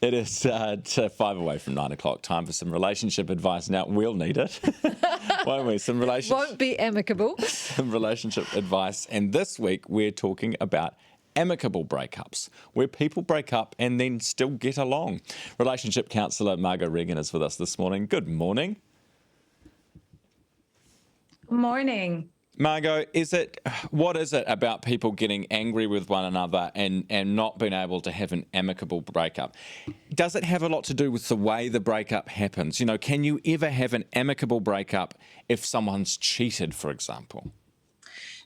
It is 5 away from 9 o'clock. Time for some relationship advice. Now, we'll need it, won't we? Won't be amicable. Some relationship advice. And this week, we're talking about amicable breakups, where people break up and then still get along. Relationship counsellor Margo Regan is with us this morning. Good morning. Morning. Margo, what is it about people getting angry with one another and not being able to have an amicable breakup? Does it have a lot to do with the way the breakup happens? You know, can you ever have an amicable breakup if someone's cheated, for example?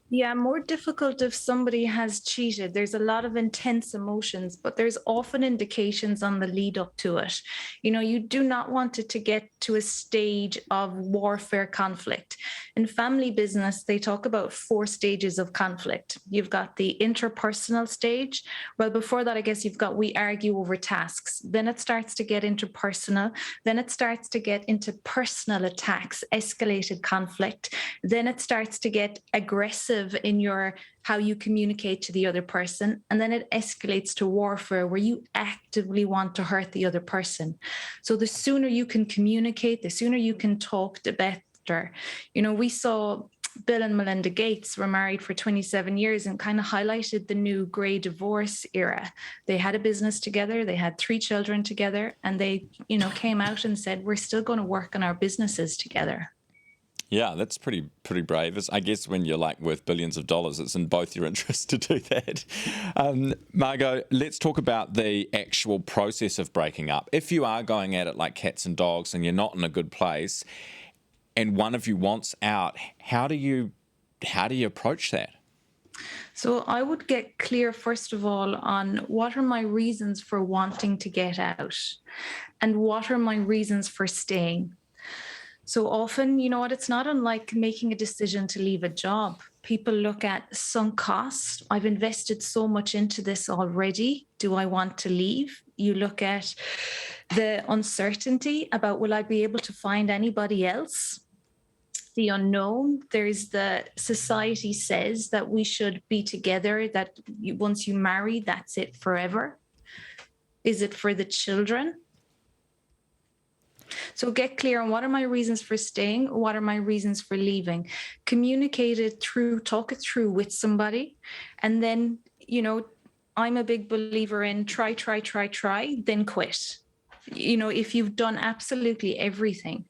Yeah, more difficult if somebody has cheated. There's a lot of intense emotions, but there's often indications on the lead up to it. You know, you do not want it to get to a stage of warfare conflict. In family business, they talk about 4 stages of conflict. You've got the interpersonal stage. Well, before that, I guess you've got we argue over tasks. Then it starts to get interpersonal. Then it starts to get into personal attacks, escalated conflict. Then it starts to get aggressive in your how you communicate to the other person, and then it escalates to warfare where you actively want to hurt the other person. So the sooner you can communicate, the sooner you can talk, the better. You know, we saw Bill and Melinda Gates were married for 27 years and kind of highlighted the new grey divorce era. They had a business together, they had 3 children together, and they, came out and said, we're still going to work on our businesses together. Yeah, that's pretty brave. I guess when you're worth billions of dollars, it's in both your interests to do that. Margo, let's talk about the actual process of breaking up. If you are going at it like cats and dogs and you're not in a good place and one of you wants out, how do you approach that? So I would get clear, first of all, on what are my reasons for wanting to get out and what are my reasons for staying. So often, it's not unlike making a decision to leave a job. People look at sunk cost. I've invested so much into this already. Do I want to leave? You look at the uncertainty about will I be able to find anybody else? The unknown. There's the society says that we should be together, that once you marry, that's it forever. Is it for the children? So get clear on what are my reasons for staying, what are my reasons for leaving. Communicate it through, talk it through with somebody. And then, I'm a big believer in try, then quit. If you've done absolutely everything.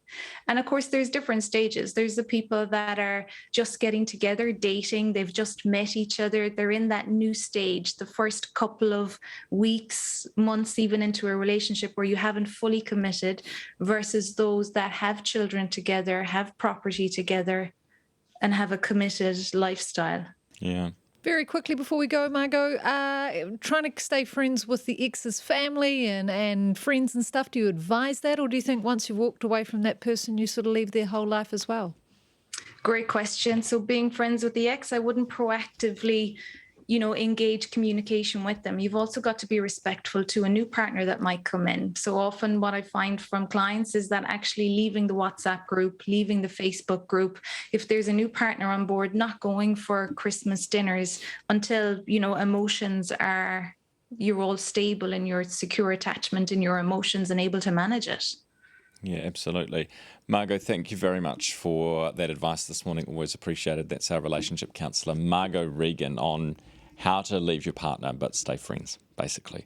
And of course, there's different stages. There's the people that are just getting together, dating, they've just met each other. They're in that new stage, the first couple of weeks, months, even into a relationship where you haven't fully committed, versus those that have children together, have property together, and have a committed lifestyle. Yeah. Very quickly before we go, Margo, trying to stay friends with the ex's family and friends and stuff, do you advise that? Or do you think once you've walked away from that person, you sort of leave their whole life as well? Great question. So being friends with the ex, I wouldn't proactively, engage communication with them. You've also got to be respectful to a new partner that might come in. So often what I find from clients is that actually leaving the WhatsApp group, leaving the Facebook group, if there's a new partner on board, not going for Christmas dinners until, emotions are, you're all stable in your secure attachment in your emotions and able to manage it. Yeah, absolutely. Margo, thank you very much for that advice this morning. Always appreciated. That's our relationship counsellor, Margo Regan, on how to leave your partner but stay friends, basically.